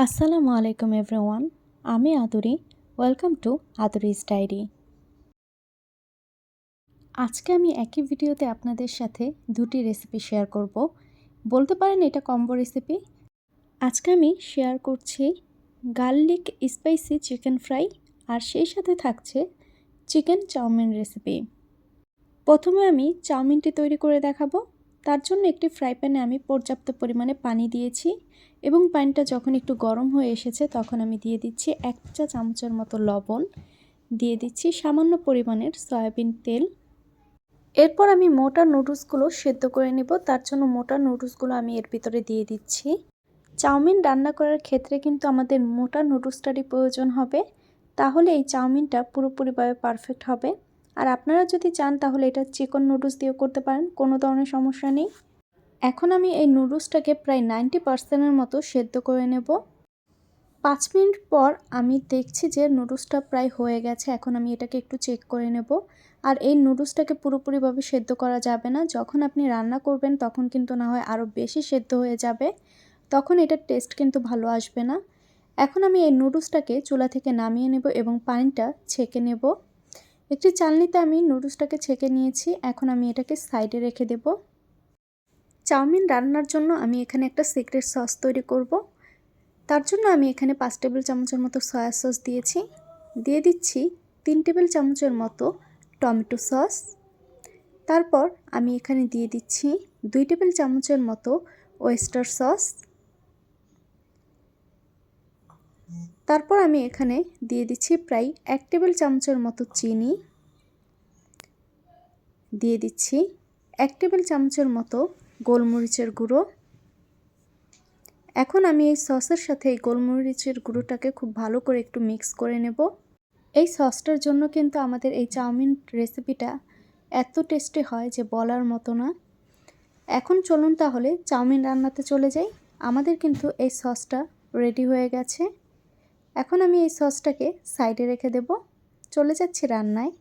আসসালামু আলাইকুম এভরিওয়ান, আমি Aduri. Welcome to Aduri's diary. আজকে আমি একই ভিডিওতে আপনাদের সাথে দুটি রেসিপি শেয়ার করব। বলতে পারেন এটা কম্বো রেসিপি। আজকে আমি শেয়ার করছি গার্লিক স্পাইসি চিকেন ফ্রাই, আর সেই সাথে থাকছে চিকেন চাউমিন রেসিপি। প্রথমে আমি চাউমিনটি তৈরি করে দেখাবো। তার জন্য একটি ফ্রাই প্যানে আমি পর্যাপ্ত পরিমাণে পানি দিয়েছি এবং পানিটা যখন একটু গরম হয়ে এসেছে তখন আমি দিয়ে দিচ্ছি 1 চা চামচের মতো লবণ, দিয়ে দিচ্ছি সামান্য পরিমাণের সয়াবিন তেল। এরপর আমি মোটা নুডলসগুলো সেদ্ধ করে নেব। তার জন্য মোটা নুডলসগুলো আমি এর ভিতরে দিয়ে দিচ্ছি। চাউমিন রান্না করার ক্ষেত্রে কিন্তু আমাদের মোটা নুডলসটারই প্রয়োজন হবে, তাহলে এই চাউমিনটা পুরোপুরিভাবে পারফেক্ট হবে। আর আপনারা যদি চান তাহলে এটা চিকেন নুডলস দিয়েও করতে পারেন, কোনো ধরনের সমস্যা নেই। এখন আমি এই নুডলসটাকে প্রায় 90%-এর মতো সেদ্ধ করে নেব। 5 মিনিট পর আমি দেখছি যে নুডলসটা প্রায় হয়ে গেছে। এখন আমি এটাকে একটু চেক করে নেব। আর এই নুডলসটাকে পুরোপুরিভাবে সেদ্ধ করা যাবে না। যখন আপনি রান্না করবেন তখন কিন্তু না হয় আরও বেশি সেদ্ধ হয়ে যাবে, তখন এটার টেস্ট কিন্তু ভালো আসবে না। এখন আমি এই নুডলসটাকে চুলা থেকে নামিয়ে নেব এবং পানিটা ছেঁকে নেব। একটি চালনিতে আমি নুডলসটাকে ছেঁকে নিয়েছি। এখন আমি এটাকে সাইডে রেখে দেব। চাউমিন রান্নার জন্য আমি এখানে একটা সিক্রেট সস তৈরি করব। তার জন্য আমি এখানে 5 টেবিল চামচের মতো সয়া সস দিয়েছি। দিয়ে দিচ্ছি 3 টেবিল চামচের মতো টমেটো সস। তারপর আমি এখানে দিয়ে দিচ্ছি 2 টেবিল চামচের মতো ওয়েস্টার সস। তারপর আমি এখানে দিয়ে দিচ্ছি প্রায় 1 টেবিল চামচের মতো চিনি। দিয়ে দিচ্ছি 1 টেবিল চামচের মতো গোলমরিচের গুঁড়ো। এখন আমি এই সসের সাথে এই গোলমরিচের গুঁড়োটাকে খুব ভালো করে একটু মিক্স করে নেব। এই সসটার জন্য কিন্তু আমাদের এই চাউমিন রেসিপিটা এত টেস্টি হয় যে বলার মতো না। এখন চলুন তাহলে চাউমিন রান্নাতে চলে যাই। আমাদের কিন্তু এই সসটা রেডি হয়ে গেছে। এখন আমি এই সসটাকে সাইডে রেখে দেব। চলে যাচ্ছি রান্নায়।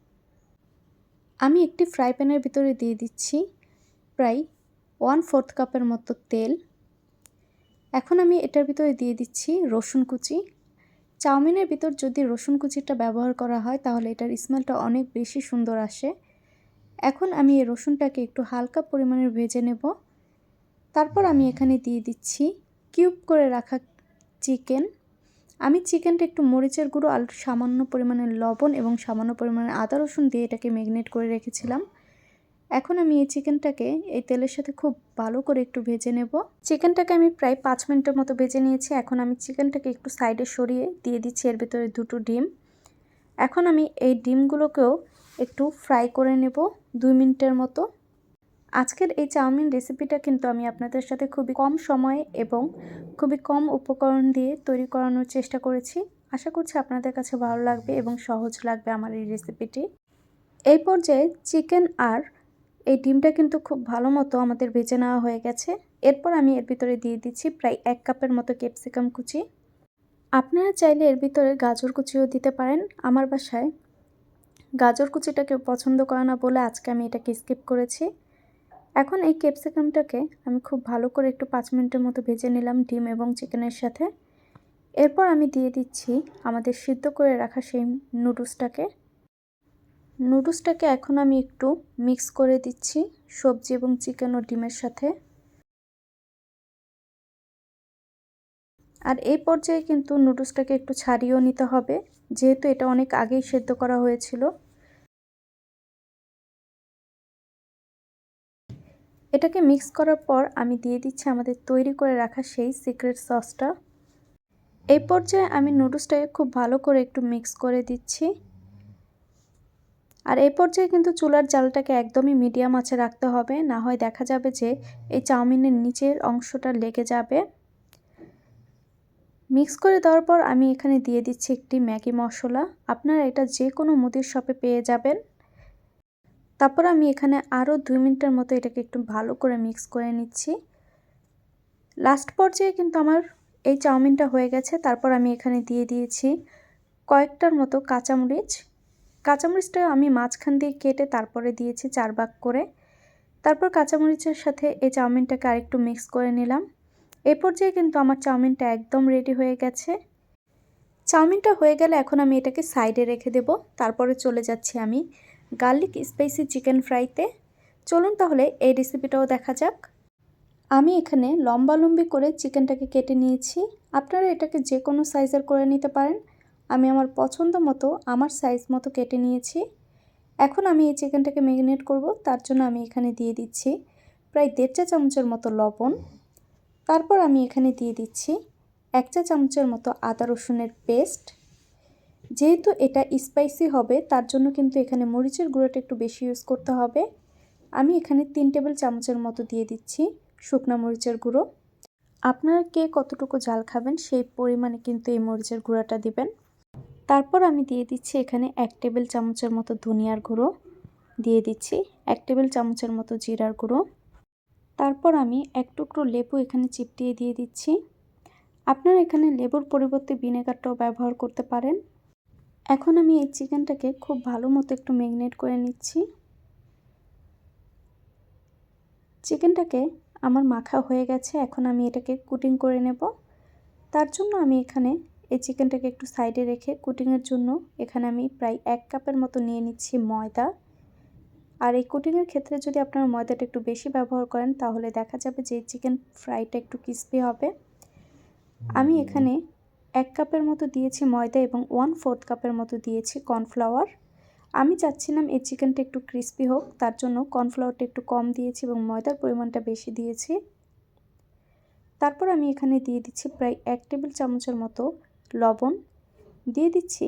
আমি একটি ফ্রাই প্যানের ভিতরে দিয়ে দিচ্ছি প্রায় 1/4 কাপের মতো তেল। এখন আমি এটার ভিতরে দিয়ে দিচ্ছি রসুন কুচি। চাউমিনের ভিতর যদি রসুন কুচিটা ব্যবহার করা হয় তাহলে এটার স্মেলটা অনেক বেশি সুন্দর আসে। এখন আমি এই রসুনটাকে একটু হালকা পরিমাণে ভেজে নেব। তারপর আমি এখানে দিয়ে দিচ্ছি কিউব করে রাখা চিকেন। আমি চিকেনটা একটু মরিচের গুঁড়ো আর সামান্য পরিমাণে লবণ এবং সামান্য পরিমাণে আদা রসুন দিয়ে এটাকে ম্যারিনেট করে রেখেছিলাম। এখন আমি এই চিকেনটাকে এই তেলের সাথে খুব ভালো করে একটু ভেজে নেব। চিকেনটাকে আমি প্রায় 5 মিনিটের মতো ভেজে নিয়েছি। এখন আমি চিকেনটাকে একটু সাইডে সরিয়ে দিয়ে দিচ্ছি এর ভিতরে 2টো ডিম। এখন আমি এই ডিমগুলোকেও একটু ফ্রাই করে নেব 2 মিনিটের মতো। আজকের এই চাউমিন রেসিপিটা কিন্তু আমি আপনাদের সাথে খুবই কম সময়ে এবং খুবই কম উপকরণ দিয়ে তৈরি করানোর চেষ্টা করেছি। আশা করছি আপনাদের কাছে ভালো লাগবে এবং সহজ লাগবে আমার এই রেসিপিটি। এই পর্যায়ে চিকেন আর এই ডিমটা কিন্তু খুব ভালো মতো আমাদের ভেজে নেওয়া হয়ে গেছে। এরপর আমি এর ভিতরে দিয়ে দিচ্ছি প্রায় 1 কাপের মতো ক্যাপসিকাম কুচি। আপনারা চাইলে এর ভিতরে গাজর কুচিও দিতে পারেন। আমার বাসায় গাজর কুচিটা কেউ পছন্দ করে না বলে আজকে আমি এটাকে স্কিপ করেছি। এখন এই ক্যাপসিকামটাকে আমি খুব ভালো করে একটু 5 মিনিটের মতো ভেজে নিলাম ডিম এবং চিকেনের সাথে। এরপর আমি দিয়ে দিচ্ছি আমাদের সিদ্ধ করে রাখা সেই নুডলসটাকে এখন আমি একটু মিক্স করে দিচ্ছি সবজি এবং চিকেন ও ডিমের সাথে। আর এই পর্যায়ে কিন্তু নুডলসটাকে একটু ছাড়িয়েও নিতে হবে, যেহেতু এটা অনেক আগেই সেদ্ধ করা হয়েছিল। এটাকে মিক্স করার পর আমি দিয়ে দিচ্ছি আমাদের তৈরি করে রাখা সেই সিক্রেট সসটা। এই পর্যায়ে আমি নুডলসটাকে খুব ভালো করে একটু মিক্স করে দিচ্ছি। আর এই পর্যায়ে কিন্তু চুলার জালটাকে একদমই মিডিয়াম আঁচে রাখতে হবে, না হয় দেখা যাবে যে এই চাউমিনের নিচের অংশটা লেগে যাবে। মিক্স করে দেওয়ার পর আমি এখানে দিয়ে দিচ্ছি একটি ম্যাগি মশলা। আপনারা এটা যে কোনো মুদির শপে পেয়ে যাবেন। তারপর আমি এখানে আরও 2 মিনিটের মতো এটাকে একটু ভালো করে মিক্স করে নিচ্ছি। লাস্ট পর্যায়ে কিন্তু আমার এই চাউমিনটা হয়ে গেছে। তারপর আমি এখানে দিয়ে দিয়েছি কয়েকটার মতো কাঁচামরিচ। কাঁচামরিচটা আমি মাঝখান দিয়ে কেটে তারপরে দিয়েছি 4 ভাগ করে। তারপর কাঁচামরিচের সাথে এই চাউমিনটাকে আরেকটু মিক্স করে নিলাম। এই পর্যায়ে কিন্তু আমার চাউমিনটা একদম রেডি হয়ে গেছে। চাউমিনটা হয়ে গেলে এখন আমি এটাকে সাইডে রেখে দেব। তারপরে চলে যাচ্ছি আমি গার্লিক স্পাইসি চিকেন ফ্রাইতে। চলুন তাহলে এই রেসিপিটাও দেখা যাক। আমি এখানে লম্বালম্বি করে চিকেনটাকে কেটে নিয়েছি। আপনারা এটাকে যে কোনো সাইজের করে নিতে পারেন। আমি আমার পছন্দ মতো আমার সাইজ মতো কেটে নিয়েছি। এখন আমি এই চিকেনটাকে ম্যারিনেট করব। তার জন্য আমি এখানে দিয়ে দিচ্ছি প্রায় 1.5 চা চামচের মতো লবণ। তারপর আমি এখানে দিয়ে দিচ্ছি 1 চা চামচের মতো আদা রসুনের পেস্ট। যেহেতু এটা স্পাইসি হবে তার জন্য কিন্তু এখানে মরিচের গুঁড়োটা একটু বেশি ইউজ করতে হবে। আমি এখানে 3 টেবিল চামচের মতো দিয়ে দিচ্ছি শুকনো মরিচের গুঁড়ো। আপনারা কে কতটুকু ঝাল খাবেন সেই পরিমাণে কিন্তু এই মরিচের গুঁড়োটা দিবেন। তারপর আমি দিয়ে দিচ্ছি এখানে 1 টেবিল চামচের মতো ধনিয়ার গুঁড়ো, দিয়ে দিচ্ছি 1 টেবিল চামচের মতো জিরার গুঁড়ো। তারপর আমি 1 টুকরো লেবু এখানে চিপটিয়ে দিয়ে দিচ্ছি। আপনারা এখানে লেবুর পরিবর্তে ভিনেগারটাও ব্যবহার করতে পারেন। এখন আমি এই চিকেনটাকে খুব ভালো মতো একটু ম্যারিনেট করে নিচ্ছি। চিকেনটাকে আমার মাখা হয়ে গেছে। এখন আমি এটাকে কুটিং করে নেব। তার জন্য আমি এখানে এই চিকেনটাকে একটু সাইডে রেখে কুটিংয়ের জন্য এখানে আমি প্রায় 1 কাপের মতো নিয়ে নিচ্ছি ময়দা। আর এই কুটিংয়ের ক্ষেত্রে যদি আপনারা ময়দাটা একটু বেশি ব্যবহার করেন তাহলে দেখা যাবে যে চিকেন ফ্রাইটা একটু ক্রিস্পি হবে। আমি এখানে 1 কাপের মতো দিয়েছি ময়দা এবং 1/4 কাপের মতো দিয়েছি কর্নফ্লাওয়ার। আমি চাচ্ছিলাম এই চিকেনটা একটু ক্রিস্পি হোক, তার জন্য কর্নফ্লাওয়ারটা একটু কম দিয়েছি এবং ময়দার পরিমাণটা বেশি দিয়েছি। তারপর আমি এখানে দিয়ে দিচ্ছি প্রায় 1 টেবিল চামচের মতো লবণ, দিয়ে দিচ্ছি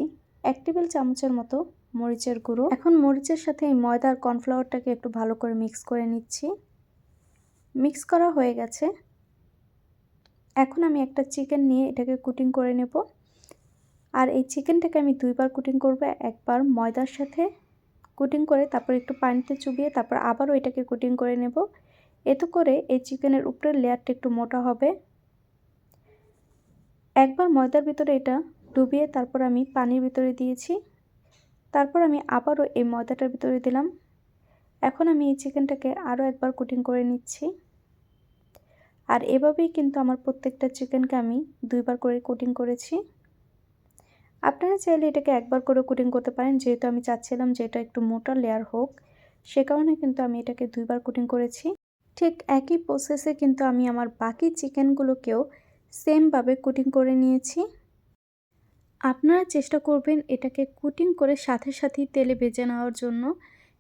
1 টেবিল চামচের মতো মরিচের গুঁড়ো। এখন মরিচের সাথে এই ময়দা আর কর্নফ্লাওয়ারটাকে একটু ভালো করে মিক্স করে নিচ্ছি। মিক্স করা হয়ে গেছে। এখন আমি একটা চিকেন নিয়ে এটাকে কুটিং করে নেব। আর এই চিকেনটাকে আমি 2 বার কুটিং করব। একবার ময়দার সাথে কুটিং করে তারপর একটু পানিতে চুবিয়ে তারপর আবারও এটাকে কুটিং করে নেব। এতে করে এই চিকেনের উপরের লেয়ারটা একটু মোটা হবে। একবার ময়দার ভিতরে এটা ডুবিয়ে তারপর আমি পানির ভিতরে দিয়েছি। তারপর আমি আবারও এই ময়দাটার ভিতরে দিলাম। এখন আমি এই চিকেনটাকে আরও একবার কুটিং করে নিচ্ছি। আর এভাবেই কিন্তু আমার প্রত্যেকটা চিকেনকে আমি 2 বার করে কুটিং করেছি। আপনারা চাইলে এটাকে একবার করে কুটিং করতে পারেন, যেহেতু আমি চাচ্ছিলাম যে এটা একটু মোটা লেয়ার হোক, সে কারণে কিন্তু আমি এটাকে 2 বার কুটিং করেছি। ঠিক একই প্রসেসে কিন্তু আমি আমার বাকি চিকেনগুলোকেও সেমভাবে কুটিং করে নিয়েছি। আপনারা চেষ্টা করবেন এটাকে কুটিং করে সাথে সাথেই তেলে ভেজে নেওয়ার জন্য।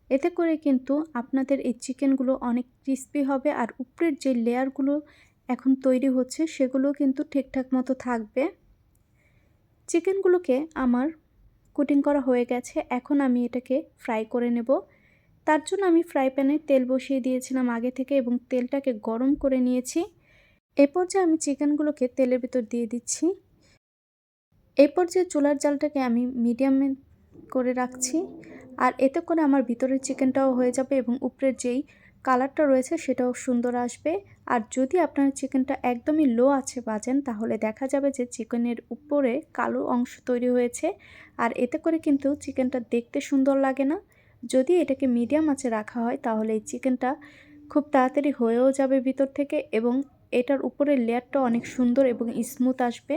এতে করে কিন্তু আপনাদের এই চিকেনগুলো অনেক ক্রিস্পি হবে আর উপরের যে লেয়ারগুলো এখন তৈরি হচ্ছে সেগুলো কিন্তু ঠিকঠাক মতো থাকবে। চিকেনগুলোকে আমার কুটিং করা হয়ে গেছে। এখন আমি এটাকে ফ্রাই করে নেব। তার জন্য আমি ফ্রাই প্যানে তেল বসিয়ে দিয়েছিলাম আগে থেকে এবং তেলটাকে গরম করে নিয়েছি। এই পর্যায়ে আমি চিকেনগুলোকে তেলের ভিতর দিয়ে দিচ্ছি। এই পর্যায়ে চুলার জালটাকে আমি মিডিয়ামে করে রাখছি। আর এতে করে আমার ভিতরের চিকেনটাও হয়ে যাবে এবং উপরের যেই কালারটা রয়েছে সেটাও সুন্দর আসবে। আর যদি আপনার চিকেনটা একদমই লো আঁচে ভাজেন তাহলে দেখা যাবে যে চিকেনের উপরে কালো অংশ তৈরি হয়েছে। আর এতে করে কিন্তু চিকেনটা দেখতে সুন্দর লাগে না। যদি এটাকে মিডিয়াম আঁচে রাখা হয় তাহলে এই চিকেনটা খুব তাড়াতাড়ি হয়েও যাবে ভিতর থেকে এবং এটার উপরের লেয়ারটা অনেক সুন্দর এবং স্মুথ আসবে।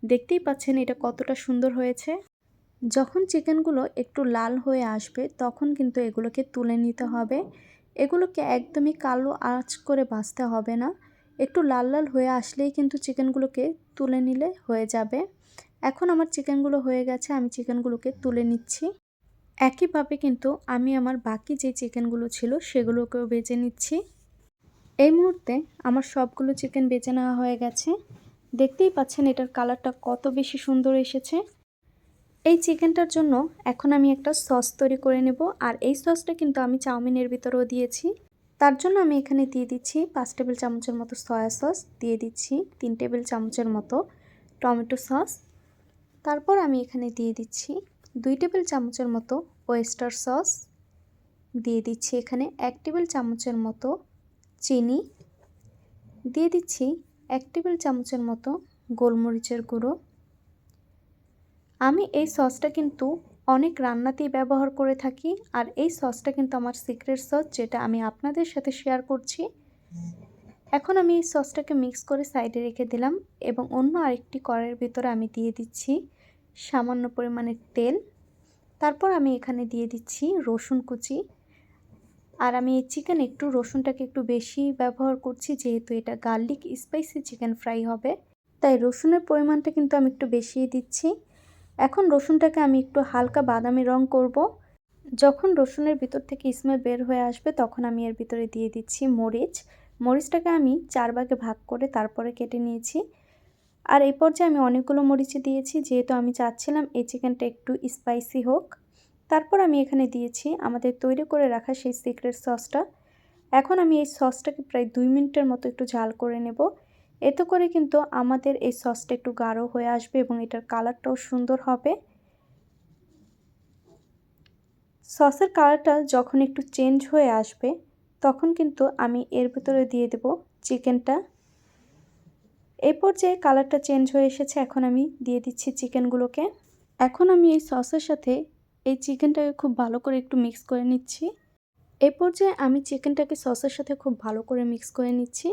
দেখতেই পাচ্ছেন এটা কতটা সুন্দর হয়েছে। যখন চিকেনগুলো একটু লাল হয়ে আসবে তখন কিন্তু এগুলোকে তুলে নিতে হবে। এগুলোকে একদমই কালো আঁচ করে ভাজতে হবে না। একটু লাল লাল হয়ে আসলেই কিন্তু চিকেনগুলোকে তুলে নিলে হয়ে যাবে। এখন আমার চিকেনগুলো হয়ে গেছে, আমি চিকেনগুলোকে তুলে নিচ্ছি। একইভাবে কিন্তু আমি আমার বাকি যে চিকেনগুলো ছিল সেগুলোকেও ভেজে নিচ্ছি। এই মুহূর্তে আমার সবগুলো চিকেন ভেজে নেওয়া হয়ে গেছে। দেখতেই পাচ্ছেন এটার কালারটা কত বেশি সুন্দর এসেছে। এই চিকেনটার জন্য এখন আমি একটা সস তৈরি করে নেব। আর এই সসটা কিন্তু আমি চাউমিনের ভিতরেও দিয়েছি। তার জন্য আমি এখানে দিয়ে দিচ্ছি 5 টেবিল চামচের মতো সয়া সস, দিয়ে দিচ্ছি 3 টেবিল চামচের মতো টমেটো সস। তারপর আমি এখানে দিয়ে দিচ্ছি 2 টেবিল চামচের মতো ওয়েস্টার সস, দিয়ে দিচ্ছি এখানে 1 টেবিল চামচের মতো চিনি, দিয়ে দিচ্ছি 1 টেবিল চামচের মতো গোলমরিচের গুঁড়ো। আমি এই সসটা কিন্তু অনেক রান্নাতেই ব্যবহার করে থাকি। আর এই সসটা কিন্তু আমার সিক্রেট সস, যেটা আমি আপনাদের সাথে শেয়ার করছি। এখন আমি এই সসটাকে মিক্স করে সাইডে রেখে দিলাম এবং অন্য আরেকটি কড়াইয়ের ভিতরে আমি দিয়ে দিচ্ছি সামান্য পরিমাণে তেল। তারপর আমি এখানে দিয়ে দিচ্ছি রসুন কুচি। আর আমি এই চিকেন রসুনটাকে একটু বেশি ব্যবহার করছি, যেহেতু এটা গার্লিক স্পাইসি চিকেন ফ্রাই হবে, তাই রসুনের পরিমাণটা কিন্তু আমি একটু বেশিই দিচ্ছি। এখন রসুনটাকে আমি একটু হালকা বাদামি রং করব। যখন রসুনের ভিতর থেকে স্মেল বের হয়ে আসবে তখন আমি এর ভিতরে দিয়ে দিচ্ছি মরিচ। মরিচটাকে আমি 4 ভাগে ভাগ করে তারপরে কেটে নিয়েছি। আর এই পর্যায়ে আমি অনেকগুলো মরিচই দিয়েছি, যেহেতু আমি চাচ্ছিলাম এই চিকেনটা একটু স্পাইসি হোক। তারপর আমি এখানে দিয়েছি আমাদের তৈরি করে রাখা সেই সিক্রেট সসটা। এখন আমি এই সসটাকে প্রায় 2 মিনিটের মতো একটু ঝাল করে নেব। এতে করে কিন্তু আমাদের এই সসটা একটু গাঢ় হয়ে আসবে এবং এটার কালারটাও সুন্দর হবে। সসের কালারটা যখন একটু চেঞ্জ হয়ে আসবে তখন কিন্তু আমি এর ভিতরে দিয়ে দেব চিকেনটা। এই পর্যায়ে কালারটা চেঞ্জ হয়ে এসেছে, এখন আমি দিয়ে দিচ্ছি চিকেনগুলোকে। এখন আমি এই সসের সাথে এই চিকেনটাকে খুব ভালো করে একটু মিক্স করে নিচ্ছি। এই পর্যায়ে আমি চিকেনটাকে সসের সাথে খুব ভালো করে মিক্স করে নিচ্ছি।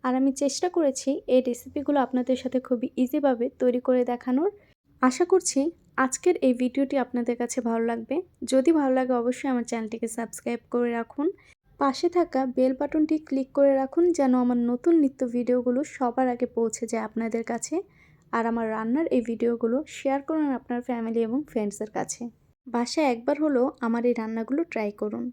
আর আমি চেষ্টা করেছি এই রেসিপিগুলো আপনাদের সাথে খুবই ইজিভাবে তৈরি করে দেখানোর। আশা করছি আজকের এই ভিডিওটি আপনাদের কাছে ভালো লাগবে। যদি ভালো লাগে অবশ্যই আমার চ্যানেলটিকে সাবস্ক্রাইব করে রাখুন। পাশে থাকা বেল বাটনটি ক্লিক করে রাখুন যেন আমার নতুন নিত্য ভিডিওগুলো সবার আগে পৌঁছে যায় আপনাদের কাছে। আর আমার রান্নার এই ভিডিওগুলো শেয়ার করুন আপনার ফ্যামিলি এবং ফ্রেন্ডসের কাছে। বাসায় একবার হলেও আমার এই রান্নাগুলো ট্রাই করুন।